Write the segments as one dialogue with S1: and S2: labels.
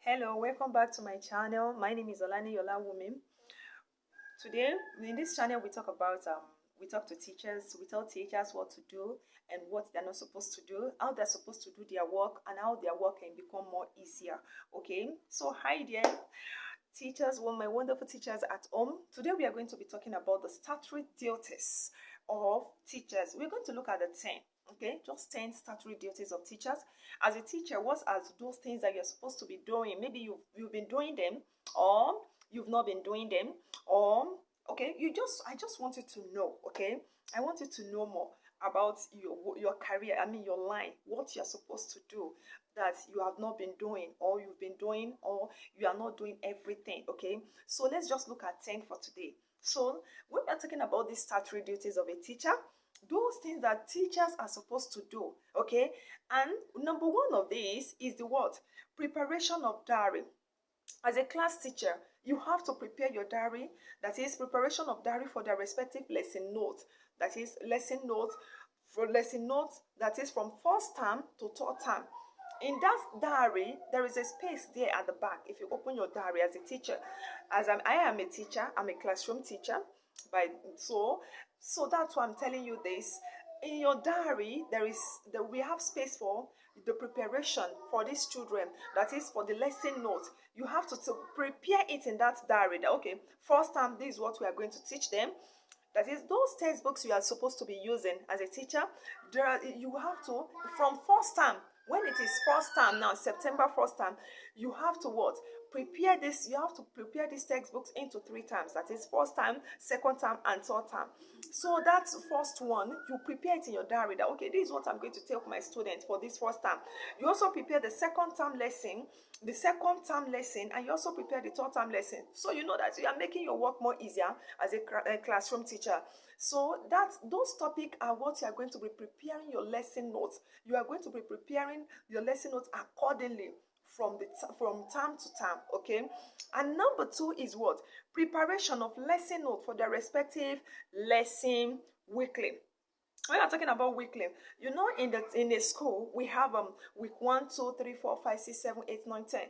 S1: Hello, welcome back to my channel. My name is Olani Olawumi. Today, in this channel, we talk to teachers, we tell teachers what to do and what they're not supposed to do, how they're supposed to do their work, and how their work can become more easier. Okay, so hi there, teachers, my wonderful teachers at home. Today, we are going to be talking about the statutory duties of teachers. We're going to look at the 10. Okay, just 10 statutory duties of teachers. As a teacher, what are those things that you're supposed to be doing? Maybe you've been doing them, or you've not been doing them, or okay, I just wanted to know. Okay, I wanted to know more about your career. I mean, your line, what you're supposed to do that you have not been doing, or you've been doing, or you are not doing everything. Okay, so let's just look at 10 for today. So when we're talking about these statutory duties of a teacher, those things that teachers are supposed to do, okay? And number one of these is the what? Preparation of diary. As a class teacher, you have to prepare your diary. That is preparation of diary for their respective lesson notes. That is lesson notes that is from first term to third term. In that diary, there is a space there at the back. If you open your diary as a teacher, I am a teacher, I'm a classroom teacher, by so that's why I'm telling you this. In your diary, we have space for the preparation for these children. That is for the lesson notes. You have to prepare it in that diary. That, okay, first time, this is what we are going to teach them. That is those textbooks you are supposed to be using as a teacher. You have to, from first time, when it is first time now, September first time, you have to what? Prepare this. You have to prepare these textbooks into 3 times. That is first time, second time, and third time. So that's first one. You prepare it in your diary that, okay, this is what I'm going to tell my students for this first time. You also prepare the second term lesson, and you also prepare the third term lesson. So you know that you are making your work more easier as a classroom teacher. So those topics are what you are going to be preparing your lesson notes. You are going to be preparing your lesson notes accordingly from term to term, okay? And number 2 is what? Preparation of lesson notes for their respective lesson weekly. When I'm talking about weekly, you know, in the school we have week 1, 2, 3, 4, 5, 6, 7, 8, 9, 10.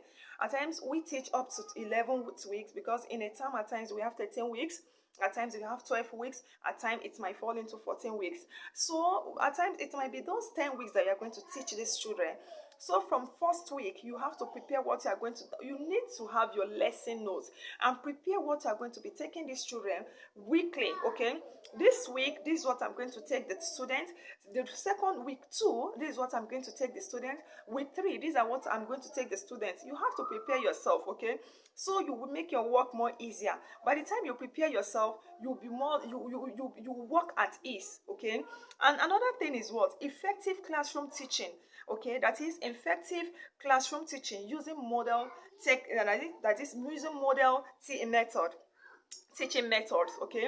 S1: At times we teach up to 11 weeks, because in a term at times we have 13 weeks. At times we have 12 weeks. At times it might fall into 14 weeks. So at times it might be those 10 weeks that you're going to teach these children. So from first week, you have to prepare what you are going to do. You need to have your lesson notes and prepare what you are going to be taking these children weekly, okay? This week, this is what I'm going to take the student. The second week 2, this is what I'm going to take the student. Week 3, these are what I'm going to take the students. You have to prepare yourself, okay? So you will make your work more easier. By the time you prepare yourself, you'll be more, you work at ease, okay? And another thing is what? Effective classroom teaching. Okay, that is effective classroom teaching using teaching methods. Okay,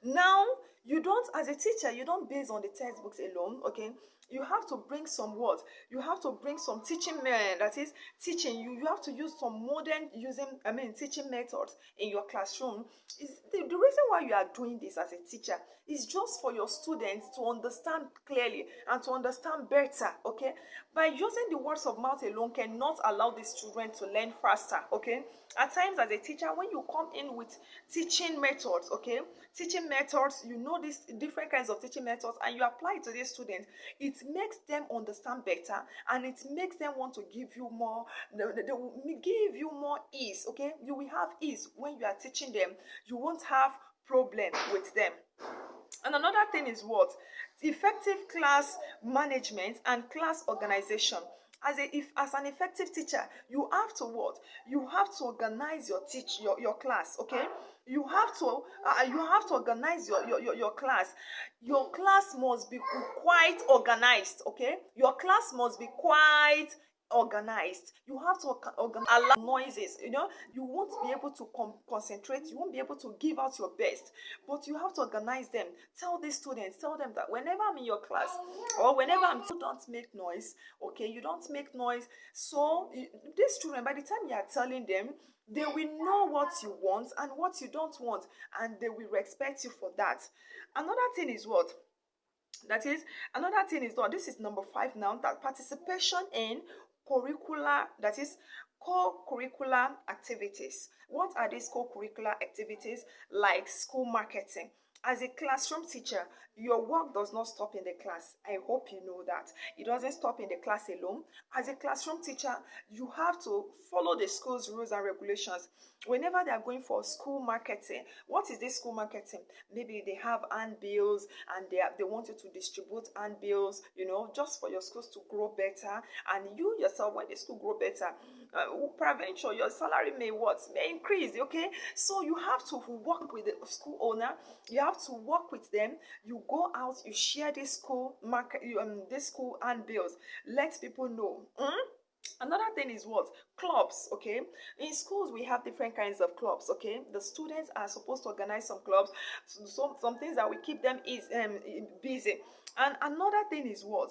S1: now you don't, as a teacher, you don't base on the textbooks alone. Okay, you have to bring some words. You have to bring some teaching that is teaching. You have to use some teaching methods in your classroom. Is the reason why you are doing this as a teacher is just for your students to understand clearly and to understand better. Okay, by using the words of mouth alone cannot allow these children to learn faster. Okay, at times as a teacher, when you come in with teaching methods, okay, teaching methods, you know these different kinds of teaching methods, and you apply it to these students, it makes them understand better, and it makes them want to give you more. They will give you more ease. Okay, you will have ease when you are teaching them. You won't have problem with them. And another thing is what? Effective class management and class organization. As an effective teacher, you have to what? You have to organize your class, okay? You have to organize your class. Your class must be quite organized, okay? Your class must be quite organized. You have to allow noises. You won't be able to concentrate. You won't be able to give out your best, but you have to organize them. Tell these students, tell them that whenever I'm in your class, or whenever you don't make noise. Okay, you don't make noise. So these children, by the time you are telling them, they will know what you want and what you don't want, and they will respect you for that. Another thing is what? This is number 5 now, that participation in curricular, that is Co-curricular activities. What are these co-curricular activities? Like school marketing. As a classroom teacher, your work does not stop in the class. I hope you know that. It doesn't stop in the class alone. As a classroom teacher, you have to follow the school's rules and regulations. Whenever they are going for school marketing, what is this school marketing? Maybe they have handbills and they want you to distribute handbills, just for your schools to grow better. And you yourself, when the school grow better, peradventure your salary may increase. Okay, so you have to work with the school owner. You have to work with them. You go out, you share this school market, this school handbills. Let people know. Another thing is what? Clubs. Okay, in schools we have different kinds of clubs. Okay, the students are supposed to organize some clubs, some things that will keep them busy. And another thing is what?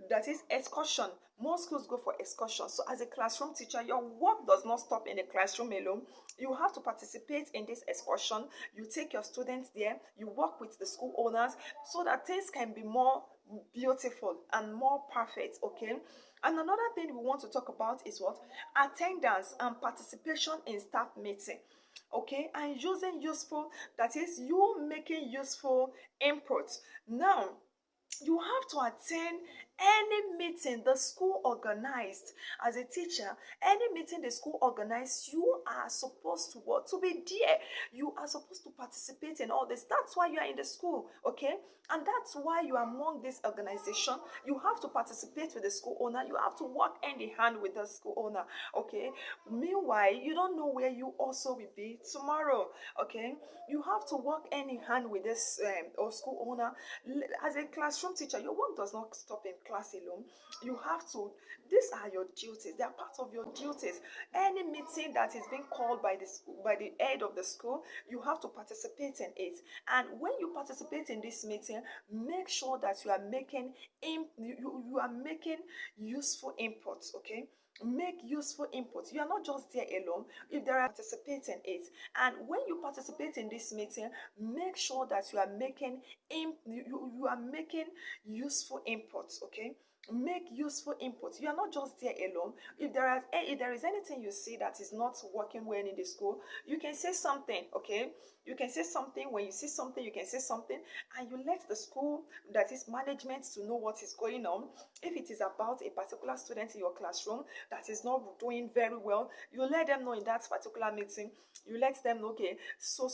S1: That is excursion. Most schools go for excursion. So as a classroom teacher, your work does not stop in the classroom alone. You have to participate in this excursion. You take your students there. You work with the school owners so that things can be more beautiful and more perfect. Okay. And another thing we want to talk about is what? Attendance and participation in staff meeting. Okay, and using useful, that is you making useful input. Now, you have to attend any meeting the school organized. As a teacher, any meeting the school organized, you are supposed to what? To be there. You are supposed to participate in all this. That's why you are in the school. Okay, and that's why you are among this organization. You have to participate with the school owner. You have to work hand in hand with the school owner. Okay, meanwhile, you don't know where you also will be tomorrow. Okay, you have to work hand in hand with this or school owner. As a classroom teacher, your work does not stop in class alone. You have to, these are your duties. They are part of your duties. Any meeting that is being called by the school, by the head of the school, you have to participate in it. And when you participate in this meeting, make sure that you are making you are making useful inputs. Okay, make useful inputs. You are not just there alone. If there are participating in it, and when you participate in this meeting, make sure that you are making you are making useful inputs. Okay, make useful inputs. You are not just there alone. If there is anything you see that is not working well in the school, you can say something. Okay, you can say something. When you see something, you can say something, and you let the school, that is management, to know what is going on. If it is about a particular student in your classroom that is not doing very well, you let them know in that particular meeting. You let them know, okay, so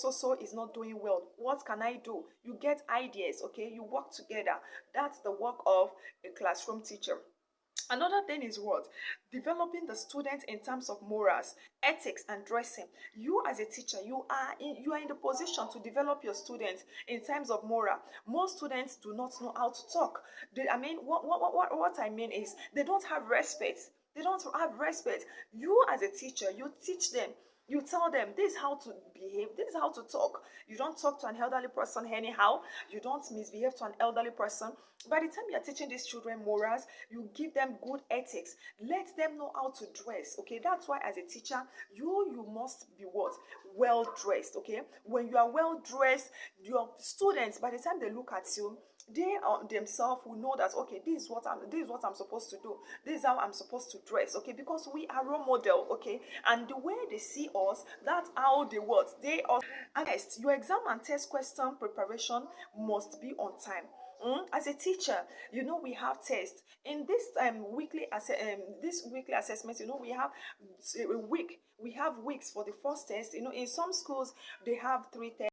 S1: is not doing well. What can I do? You get ideas. Okay, you work together. That's the work of a classroom teacher. Another thing is what? Developing the student in terms of morals, ethics, and dressing. You as a teacher, you are in the position to develop your students in terms of moral. Most students do not know how to talk. What I mean is they don't have respect. They don't have respect. You as a teacher, you teach them. You tell them this is how to behave, this is how to talk. You don't talk to an elderly person anyhow. You don't misbehave to an elderly person. By the time you're teaching these children morals, you give them good ethics. Let them know how to dress. Okay, that's why as a teacher, you must be what? Well dressed. Okay, when you are well dressed, your students, by the time they look at you, they themselves will know that, okay, this is what I'm supposed to do. This is how I'm supposed to dress. Okay, because we are role model. Okay, and the way they see us, that's how they what they are. And next, your exam and test question preparation must be on time. As a teacher, we have tests in this weekly assessment. We have a week. We have weeks for the first test. In some schools they have 3 tests.